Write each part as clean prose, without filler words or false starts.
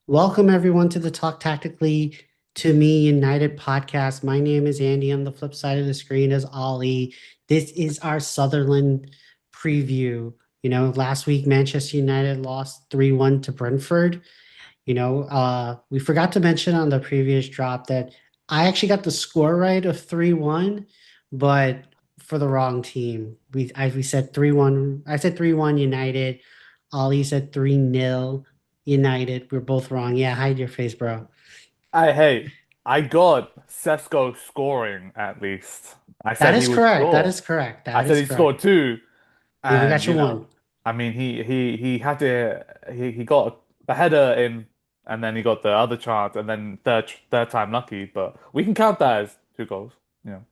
Welcome everyone to the Talk Tactically to Me United podcast. My name is Andy. On the flip side of the screen is Ollie. This is our Sunderland preview. Last week Manchester United lost 3-1 to Brentford. We forgot to mention on the previous drop that I actually got the score right of 3-1, but for the wrong team. We said 3-1. I said 3-1 United. Ollie said 3-0 United. We're both wrong. Yeah, hide your face, bro. Hey, I got Sesko scoring at least. I That said he is would correct. That score. is correct. I That said is he correct. scored two, Yeah, we and got you one. I mean, he had to he got the header in, and then he got the other chance, and then third time lucky. But we can count that as two goals. Yeah.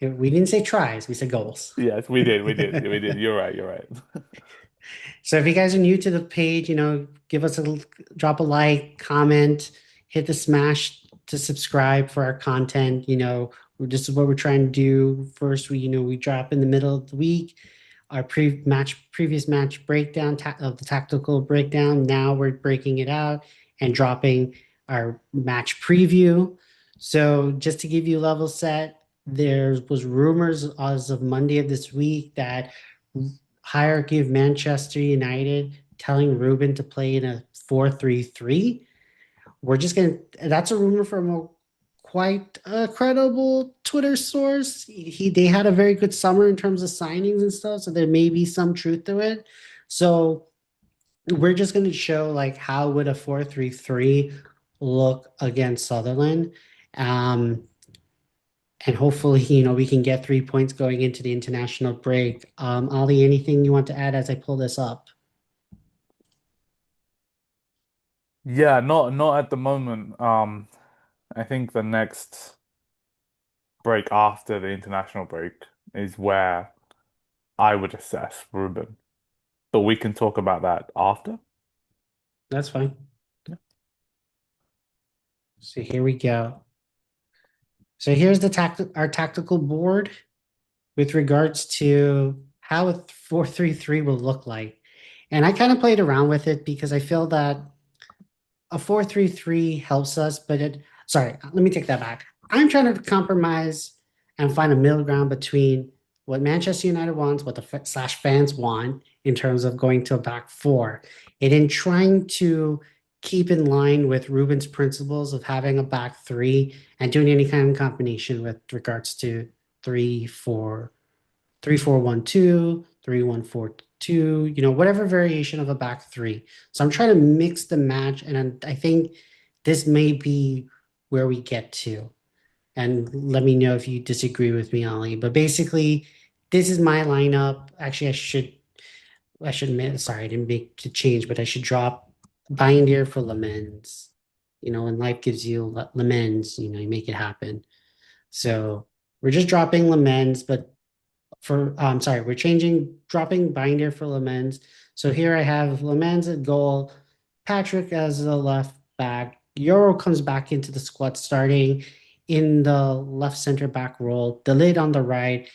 We didn't say tries, we said goals. Yes, we did. You're right. You're right. So if you guys are new to the page, give us drop a like, comment, hit the smash to subscribe for our content. This is what we're trying to do. First, we drop in the middle of the week our previous match breakdown of the tactical breakdown. Now we're breaking it out and dropping our match preview. So just to give you level set, there was rumors as of Monday of this week that hierarchy of Manchester United telling Ruben to play in a 4-3-3. That's a rumor from a quite a credible Twitter source. They had a very good summer in terms of signings and stuff, so there may be some truth to it. So we're just going to show like how would a 4-3-3 look against Sutherland. Um, and hopefully, we can get 3 points going into the international break. Ali, anything you want to add as I pull this up? Yeah, not at the moment. I think the next break after the international break is where I would assess Ruben. But we can talk about that after. That's fine. Yeah. So here we go. So here's our tactical board with regards to how a 4-3-3 will look like. And I kind of played around with it because I feel that a 4-3-3 helps us, let me take that back. I'm trying to compromise and find a middle ground between what Manchester United wants, what the slash fans want in terms of going to a back four, and in trying to keep in line with Ruben's principles of having a back three and doing any kind of combination with regards to 3-4, 3-4-1-2, 3-1-4-2, whatever variation of a back three. So I'm trying to mix the match, and I think this may be where we get to. And let me know if you disagree with me, Ollie. But basically, this is my lineup. Actually, I should admit, sorry, I didn't make the change, but I should drop Binder for Lamens. When life gives you lemons, you make it happen. So we're just dropping Lamens, but sorry, we're dropping Binder for Lamens. So here I have Lamens at goal, Patrick as the left back. Euro comes back into the squad, starting in the left center back role. The lid on the right.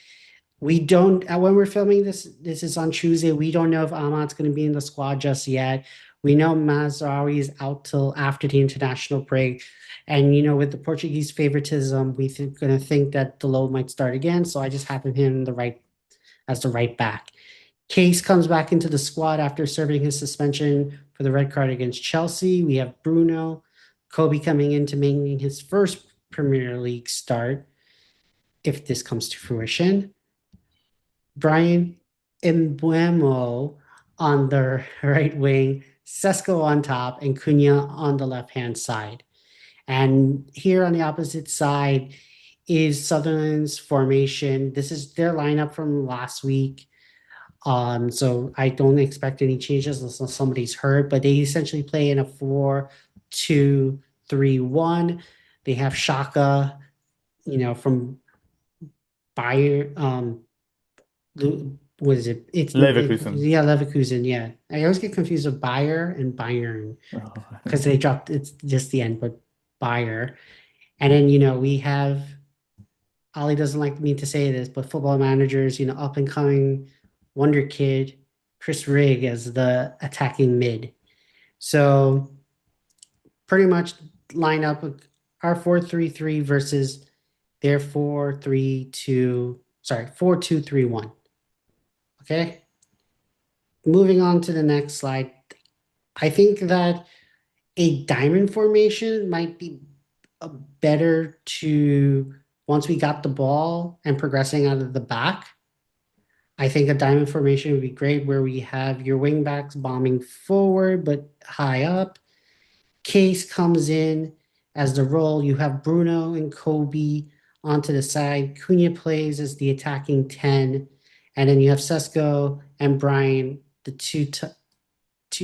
We don't when we're filming this. This is on Tuesday. We don't know if Ahmad's going to be in the squad just yet. We know Mazraoui is out till after the international break. And with the Portuguese favoritism, we're going to think that Delo might start again. So I just have him in the right back. Case comes back into the squad after serving his suspension for the red card against Chelsea. We have Bruno, Kobe coming in to making his first Premier League start, if this comes to fruition. Brian Mbuemo on the right wing, Sesko on top, and Cunha on the left-hand side. And here on the opposite side is Sutherland's formation. This is their lineup from last week. So I don't expect any changes unless somebody's hurt, but they essentially play in a 4-2-3-1. They have Shaka, from Bayer. What is it? Leverkusen. Yeah, Leverkusen. Yeah, I always get confused with Bayer and Bayern because they dropped it's just the end, but Bayer. And then we have Ali doesn't like me to say this, but football managers, up and coming wonder kid Chris Rigg as the attacking mid. So pretty much line up our 4-3-3 versus their 4-3-2, sorry, 4-2-3-1. Okay. Moving on to the next slide. I think that a diamond formation might be better to once we got the ball and progressing out of the back. I think a diamond formation would be great where we have your wing backs bombing forward but high up. Case comes in as the role. You have Bruno and Kobe onto the side. Cunha plays as the attacking 10. And then you have Sesko and Brian, the two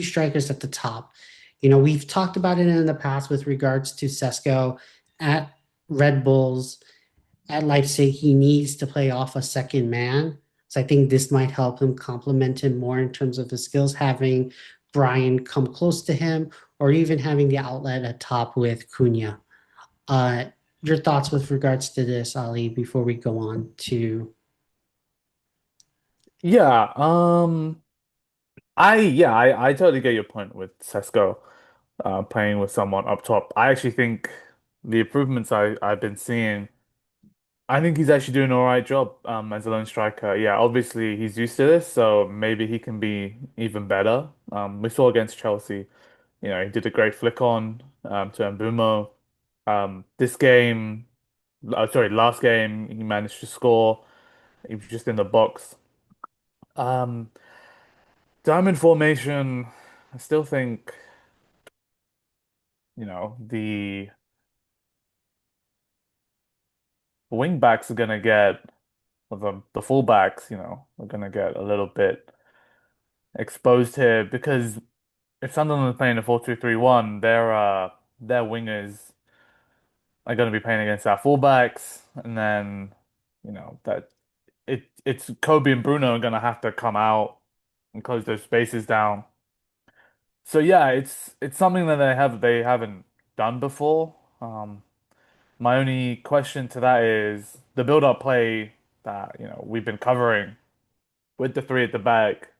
strikers at the top. We've talked about it in the past with regards to Sesko at Red Bulls, at Leipzig. He needs to play off a second man. So I think this might help him complement him more in terms of his skills, having Brian come close to him, or even having the outlet at top with Cunha. Uh, your thoughts with regards to this, Ali, before we go on to. Yeah, I totally get your point with Sesko playing with someone up top. I actually think the improvements I've been seeing, I think he's actually doing an all right job as a lone striker. Yeah, obviously he's used to this, so maybe he can be even better. We saw against Chelsea, he did a great flick on to Mbumo. This game, sorry, last game he managed to score. He was just in the box. Um, Diamond formation, I still think, the wing backs are gonna get, or the full backs, are gonna get a little bit exposed here because if Sunderland is playing a 4-2-3-1, their wingers are gonna be playing against our fullbacks, and then, that it's Kobe and Bruno are gonna have to come out and close those spaces down. So yeah, it's something that they haven't done before. My only question to that is the build-up play that, we've been covering with the three at the back.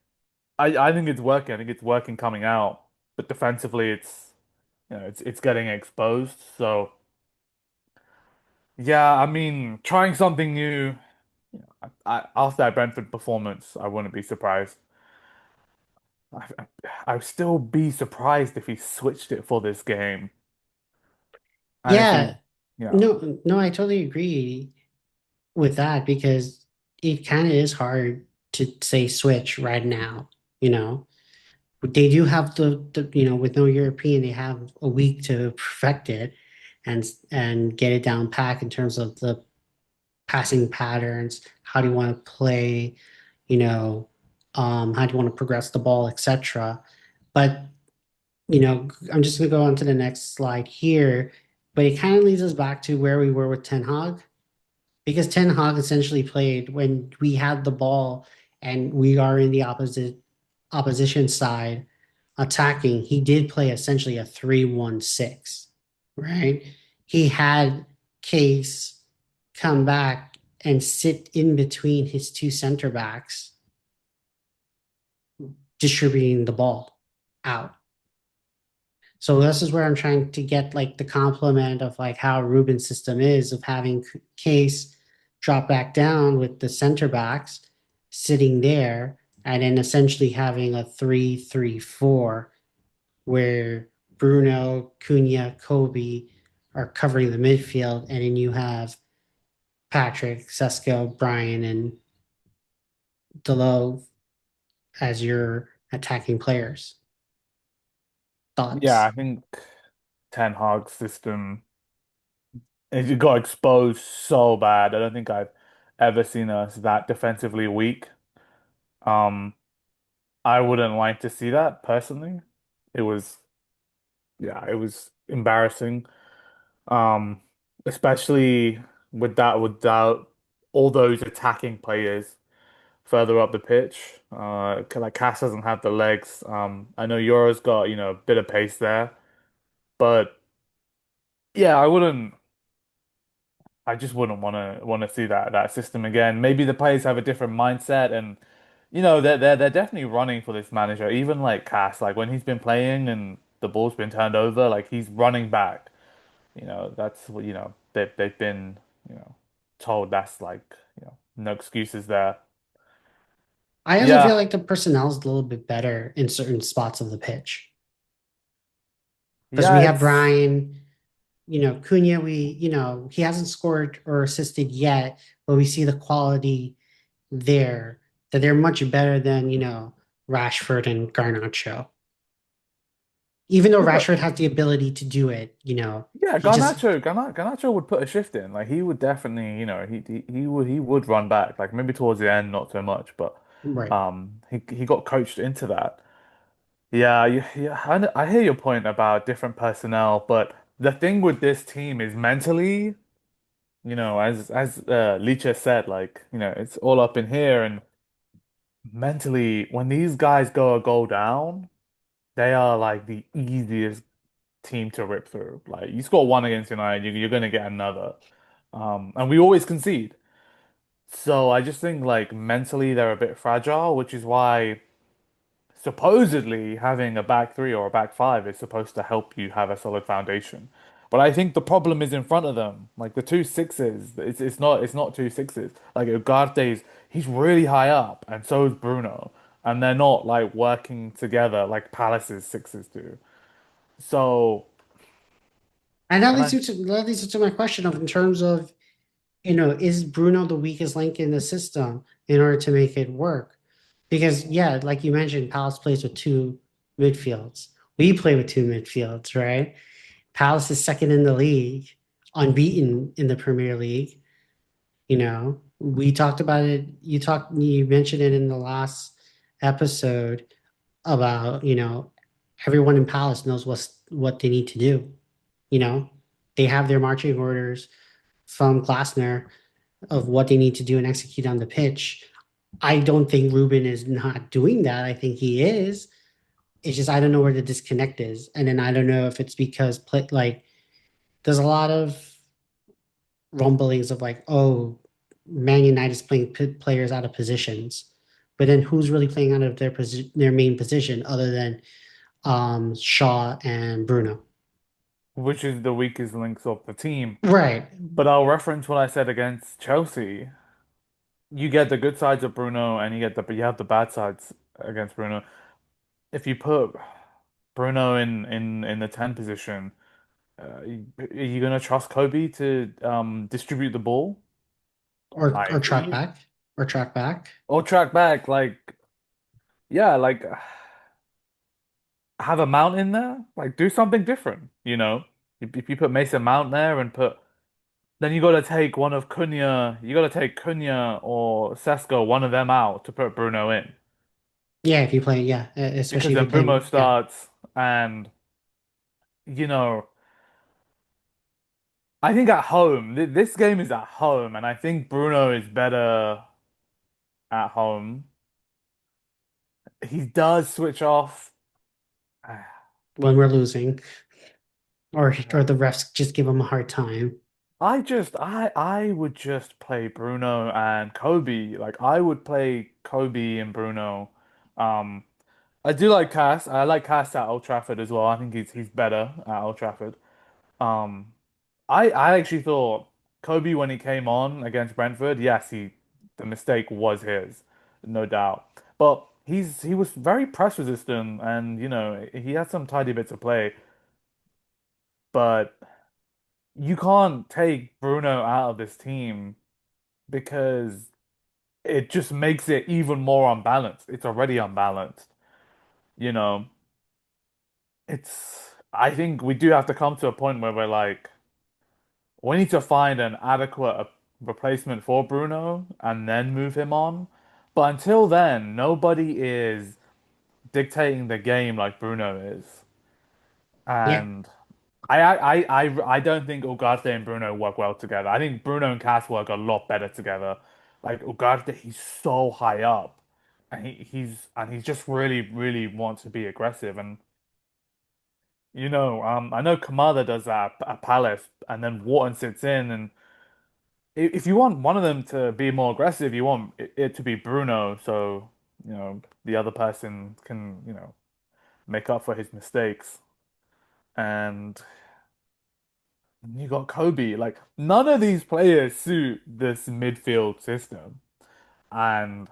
I think it's working. I think it's working coming out, but defensively, it's getting exposed. So yeah, I mean, trying something new. After that Brentford performance, I wouldn't be surprised. I'd still be surprised if he switched it for this game. And if he, Yeah, yeah, no, no, I totally agree with that because it kind of is hard to say switch right now, you know. They do have with no European, they have a week to perfect it and get it down pack in terms of the passing patterns. How do you want to play? You know, how do you want to progress the ball, etc. But I'm just gonna go on to the next slide here. But it kind of leads us back to where we were with Ten Hag, because Ten Hag essentially played when we had the ball and we are in the opposition side attacking. He did play essentially a 3-1-6, right? He had Case come back and sit in between his two center backs, distributing the ball out. So this is where I'm trying to get like the complement of like how Ruben's system is of having Case drop back down with the center backs sitting there, and then essentially having a 3-3-4 where Bruno, Cunha, Kobe are covering the midfield, and then you have Patrick, Sesko, Brian, and Delo as your attacking players. yeah, I Thoughts? think Ten Hag's system it got exposed so bad. I don't think I've ever seen us that defensively weak. Um, I wouldn't like to see that personally. It was, yeah, it was embarrassing. Um, Especially without all those attacking players further up the pitch. Like Cass doesn't have the legs. I know Euro's got, a bit of pace there, but yeah, I just wouldn't want to see that system again. Maybe the players have a different mindset, and they're definitely running for this manager. Even like Cass, like when he's been playing, and the ball's been turned over, like he's running back. That's what, they've been, you know, told that's like, no excuses there. I also feel Yeah, like the personnel is a little bit better in certain spots of the pitch because yeah, we have it's Brian, Cunha. He hasn't scored or assisted yet, but we see the quality there that they're much better than, Rashford and Garnacho. Even though yeah, but Rashford has the ability to do it, yeah, he just, Garnacho would put a shift in. Like he would definitely, he would run back. Like maybe towards the end, not so much, but right. he got coached into that. Yeah, yeah, I hear your point about different personnel, but the thing with this team is mentally, as Leach said, like, it's all up in here, and mentally, when these guys go a goal down, they are like the easiest team to rip through. Like you score one against United, you're gonna get another. And we always concede. So I just think like mentally they're a bit fragile, which is why supposedly having a back three or a back five is supposed to help you have a solid foundation. But I think the problem is in front of them. Like the two sixes, it's not two sixes. Like Ugarte's, he's really high up, and so is Bruno. And they're not like working together like Palace's sixes do. So, And that and leads I you to that leads you to my question of in terms of, is Bruno the weakest link in the system in order to make it work? Because yeah, like you mentioned, Palace plays with two midfields. We play with two midfields, right? Palace is second in the league, unbeaten in the Premier League. We talked about it. You mentioned it in the last episode about, everyone in Palace knows what they need to do. You know, they have their marching orders from Glasner of what they need to do and execute on the pitch. I don't think Ruben is not doing that. I think he is. It's just I don't know where the disconnect is, and then I don't know if it's because like there's a lot of rumblings of like, oh, Man United is playing players out of positions, but then who's really playing out of their main position other than Shaw and Bruno? which is the weakest links of the team. Right. But I'll reference what I said against Chelsea. You get the good sides of Bruno, and you have the bad sides against Bruno. If you put Bruno in the 10 position, are you gonna trust Kobe to distribute the ball? Or Like track back or track back. or track back, like yeah, like have a Mount in there, like do something different, you know? If you put Mason Mount there and put then you gotta take one of Cunha, you gotta take Cunha or Sesko, one of them out to put Bruno in. Yeah, if you play, yeah, Because especially if you then Bruno play, yeah. starts and you know I think at home, th this game is at home, and I think Bruno is better at home. He does switch off. When we're losing, or the refs just give them a hard time. I would just play Bruno and Kobe. Like I would play Kobe and Bruno. Um, I do like Cass. I like Cass at Old Trafford as well. I think he's better at Old Trafford. Um, I actually thought Kobe when he came on against Brentford, yes, the mistake was his, no doubt. But he was very press resistant, and he had some tidy bits of play. But you can't take Bruno out of this team because it just makes it even more unbalanced. It's already unbalanced. You know, I think we do have to come to a point where we're like, we need to find an adequate replacement for Bruno and then move him on. But until then, nobody is dictating the game like Bruno is. Yeah. And I don't think Ugarte and Bruno work well together. I think Bruno and Cass work a lot better together. Like Ugarte, he's so high up, and he's just really really wants to be aggressive. And I know Kamada does that at Palace, and then Wharton sits in. And if you want one of them to be more aggressive, you want it to be Bruno, so the other person can make up for his mistakes. and you got Kobe. Like none of these players suit this midfield system. And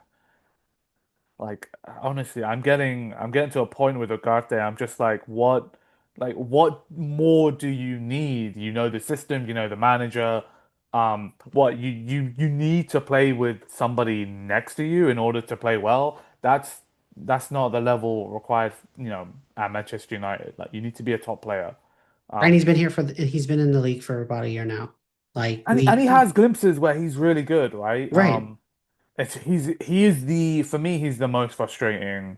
like honestly, I'm getting to a point with Ugarte. I'm just like what more do you need? You know the system, you know the manager. What you need to play with somebody next to you in order to play well. That's not the level required, at Manchester United. Like you need to be a top player. And Um, he's been in the league for about a year now. Like and he has glimpses where he's really good, right? right. He is the for me he's the most frustrating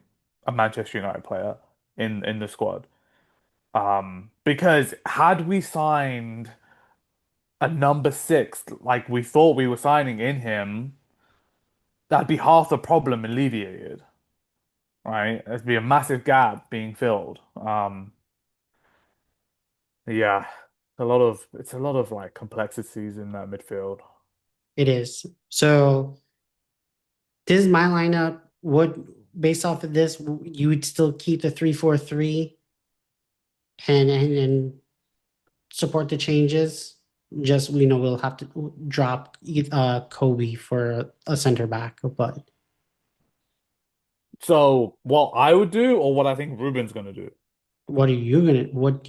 Manchester United player in the squad. Because had we signed a number six like we thought we were signing in him, that'd be half the problem alleviated, right? There'd be a massive gap being filled. Yeah, it's a lot of like complexities in that midfield. It is. So this is my lineup. Would based off of this, you would still keep the 3-4-3 and support the changes. Just we'll have to drop Kobe for a center back. But So what I would do, or what I think Ruben's gonna do. what do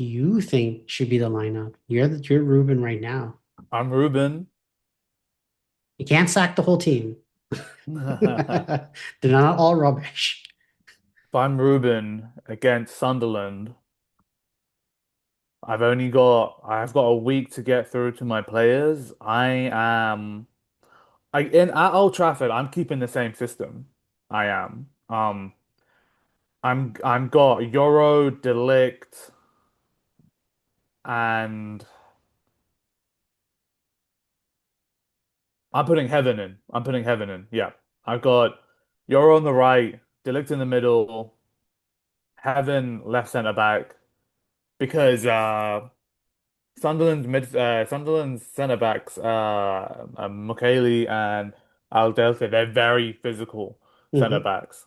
you think should be the lineup? You're Ruben right now. I'm Ruben. You can't sack the whole team. They're not all rubbish. If I'm Ruben against Sunderland, I've got a week to get through to my players. At Old Trafford, I'm keeping the same system. I am. I'm got Euro, Delict, and I'm putting Heaven in. I'm putting Heaven in. Yeah. I've got Euro on the right, Delict in the middle, Heaven left centre back because Sunderland's centre backs, Mukiele and Al Delta, they're very physical centre Mhm. backs.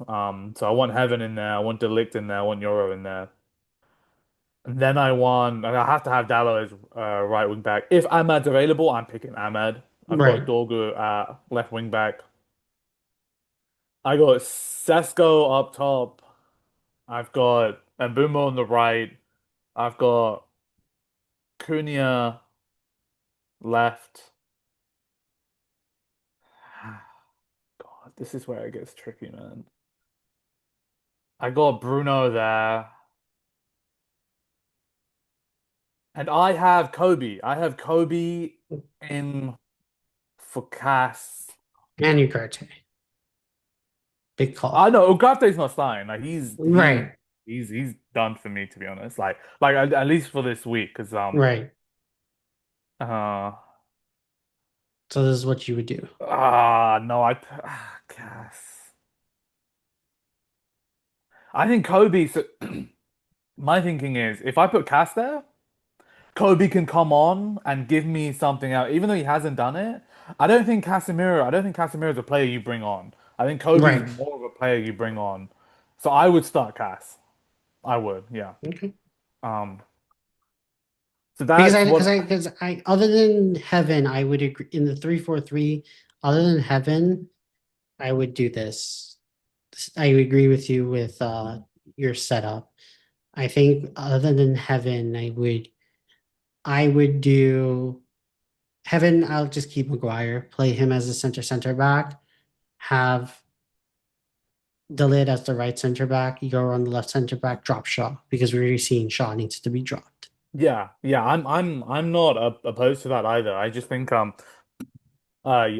So I want Heaven in there, I want Delict in there, I want Euro in there. And then I have to have Dallo as right wing back. If Ahmad's available, I'm picking Ahmad. I've got Right. Dorgu at left wing back. I got Sesko up top. I've got Mbeumo on the right. I've got Cunha left. God, this is where it gets tricky, man. I got Bruno there. And I have Kobe. I have Kobe in for Cass. And Ugarte. Big I call. know Ugate's not starting. Like he's he's Right. he's he's done for me to be honest. Like at least for this week, because Right. uh So this is what you would do. no Cass. I think Kobe. So my thinking is if I put Cass there. Kobe can come on and give me something out, even though he hasn't done it. I don't think Casemiro is a player you bring on. I think Kobe's Right. more of a player you bring on. So I would start Cass. I would, yeah. Okay. Um, so that's what Because I other than Heaven, I would agree in the 3-4-3. Other than Heaven, I would do this. I agree with you with your setup. I think other than Heaven, I would do Heaven. I'll just keep McGuire, play him as a center back, have Delit as the right center back, you go on the left center back, drop Shaw because we're already seeing Shaw needs to be dropped. yeah, I'm not opposed to that either. I just think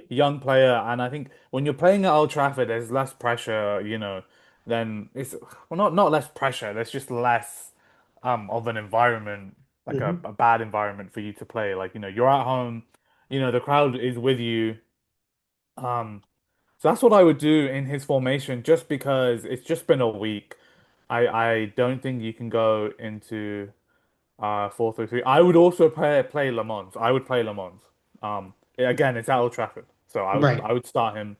young player, and I think when you're playing at Old Trafford, there's less pressure, then it's well not less pressure, there's just less of an environment, like a, Hmm. a bad environment for you to play. Like, you're at home, the crowd is with you. Um, so that's what I would do in his formation, just because it's just been a week. I don't think you can go into 4-3-3. I would also play Lamont. I would play Lamont. Again, it's at Old Trafford, so I would Right. I would start him.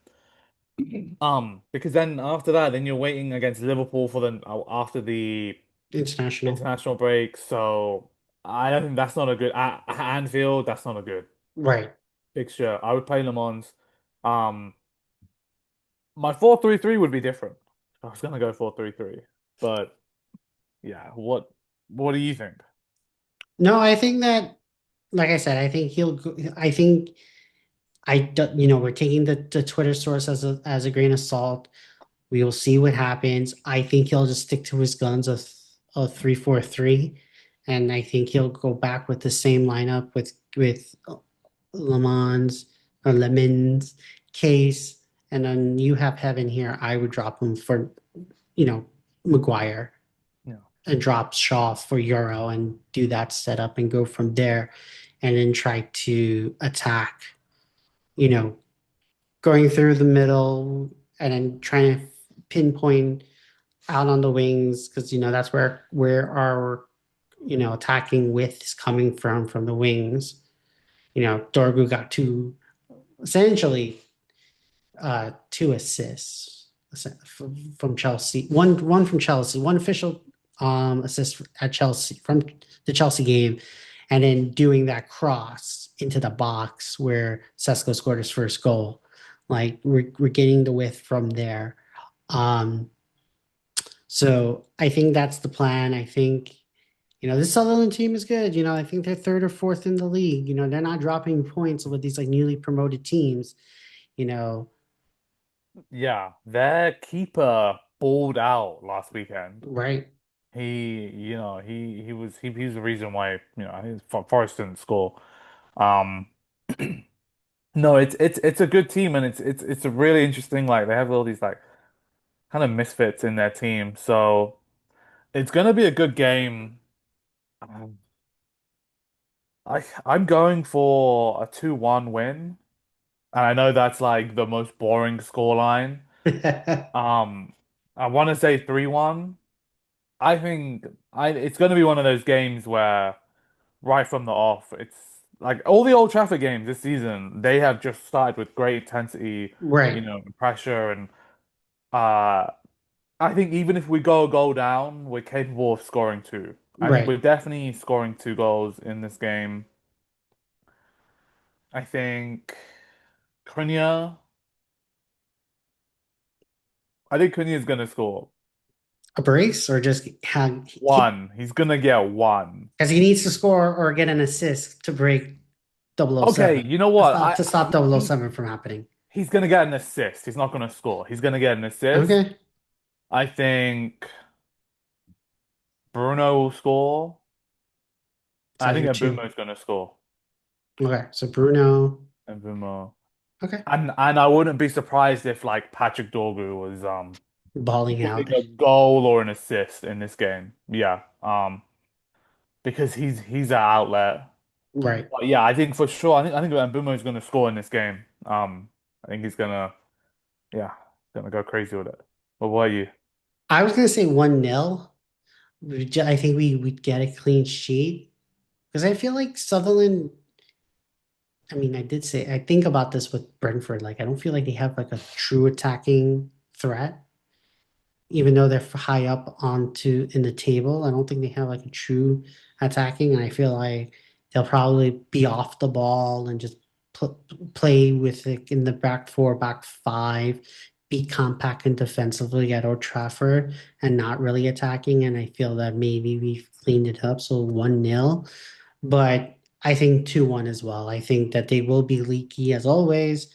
Because then after that, then you're waiting against Liverpool for the after the International. international break. So I don't think that's not a good at Anfield. That's not a good Right. fixture. I would play Le Mans. Um, my 4-3-3 would be different. I was gonna go 4-3-3, but yeah, what do you think? No, I think that, like I said, I think I think you know, we're taking the Twitter source as a grain of salt. We will see what happens. I think he'll just stick to his guns of 3-4-3, and I think he'll go back with the same lineup with Le Mans or Lemons Case, and then you have Heaven here. I would drop him for, you know, Maguire Yeah, and drop Shaw for Euro and do that setup and go from there, and then try to attack, you know, going through the middle and then trying to pinpoint out on the wings because you know that's where our attacking width is coming from the wings. You know, Dorgu got essentially two assists from Chelsea. One from Chelsea, one official assist at Chelsea from the Chelsea game, and then doing that cross into the box where Sesko scored his first goal. Like we're getting the width from there. Um, so I think that's the plan. I think, you know, this Sutherland team is good. You know, I think they're third or fourth in the league. You know, they're not dropping points with these like newly promoted teams, you know, yeah. Their keeper balled out last weekend. right? He was the reason why I think Forest didn't score. Um, no, it's a good team and it's a really interesting like they have all these like kind of misfits in their team. So it's gonna be a good game. Um, I'm going for a 2-1 win. And I know that's like the most boring scoreline. Um, I want to say 3-1. I think it's going to be one of those games where right from the off, it's like all the Old Trafford games this season, they have just started with great intensity, Right, pressure and uh I think even if we go a goal down, we're capable of scoring two. I think right. we're definitely scoring two goals in this game. I think Cunha, I think Cunha is going to score. A brace or just have One. He's gonna get one. because he needs to score or get an assist to break Okay, 007 you know what? to stop 007 from happening. He's gonna get an assist. He's not gonna score. He's gonna get an assist. Okay, I think Bruno will score. so I that's think your two. Mbumo's gonna score. Okay, so Bruno. Mbumo. Okay, And I wouldn't be surprised if like Patrick Dorgu was balling out. getting a goal or an assist in this game. Yeah. Because he's an outlet. Right. But yeah, I think for sure. I think Mbumo's gonna score in this game. I think he's gonna yeah, gonna go crazy with it. What about you? I was gonna say 1-0. I think we'd get a clean sheet because I feel like Sutherland. I mean, I think about this with Brentford. Like, I don't feel like they have like a true attacking threat, even though they're high up onto in the table. I don't think they have like a true attacking, and I feel like they'll probably be off the ball and just play with it in the back four, back five, be compact and defensively at Old Trafford and not really attacking. And I feel that maybe we've cleaned it up. So 1-0, but I think 2-1 as well. I think that they will be leaky as always,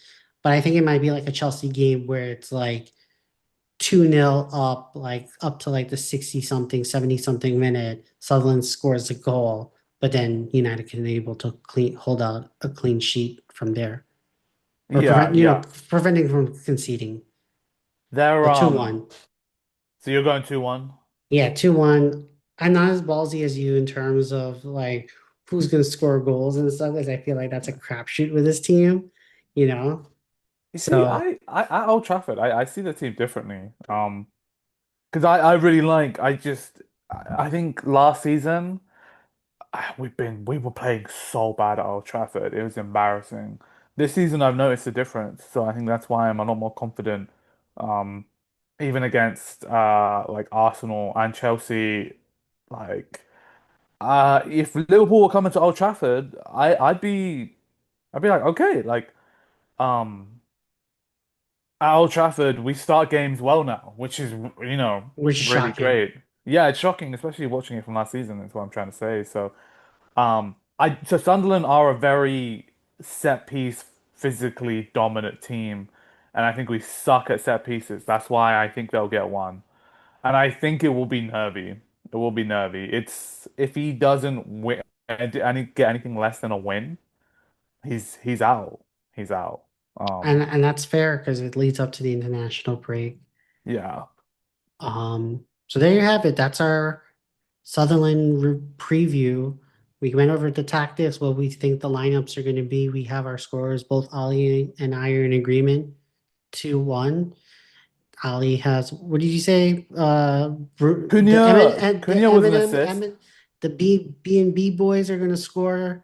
but I think it might be like a Chelsea game where it's like 2-0 up, like up to like the 60 something, 70 something minute. Sutherland scores a goal, but then United can be able to hold out a clean sheet from there or Yeah, yeah. preventing from conceding. They're So 2-1. so you're going 2-1? Yeah, 2-1. I'm not as ballsy as you in terms of like who's going to score goals and stuff, because I feel like that's a crapshoot with this team, you know? You see, So, I at Old Trafford, I see the team differently. Because I really like I think last season we were playing so bad at Old Trafford. It was embarrassing. This season I've noticed a difference, so I think that's why I'm a lot more confident. Um even against like Arsenal and Chelsea. Like, if Liverpool were coming to Old Trafford, I'd be like, okay, like, um, at Old Trafford, we start games well now, which is, which is really shocking. great. Yeah, it's shocking, especially watching it from last season, is what I'm trying to say. So Sunderland are a very set piece, physically dominant team, and I think we suck at set pieces. That's why I think they'll get one. And I think it will be nervy. It will be nervy. It's if he doesn't win and get anything less than a win, he's out. He's out. And that's fair because it leads up to the international break. Yeah. So there you have it. That's our Sutherland preview. We went over the tactics, what we think the lineups are going to be. We have our scores. Both Ali and I are in agreement. 2-1. Ali has, what did you say? The M and the Cunha was an Eminem, assist. the B and B boys are going to score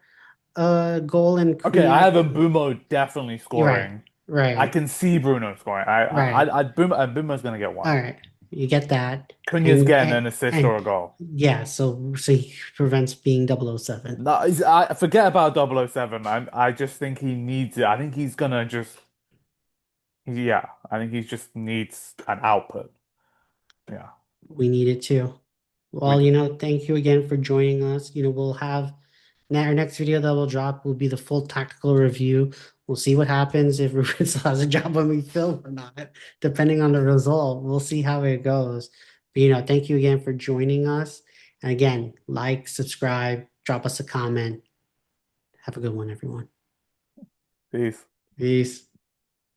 a goal, and Okay, I Cunha is have going to. Mbumo definitely You're right, scoring. I right, can see Bruno scoring. right. Mbumo's gonna get All one. right, you get that, Cunha's getting and an assist or and a goal. yeah, so he prevents being 007. No, I forget about 007. I just think he needs it. I think he's gonna just yeah. I think he just needs an output. Yeah, We need it too. we Well, do. thank you again for joining us. We'll have our next video that will drop will be the full tactical review. We'll see what happens if Ruben still has a job when we film or not, depending on the result. We'll see how it goes. But thank you again for joining us. And again, like, subscribe, drop us a comment. Have a good one, everyone. Peace. Peace.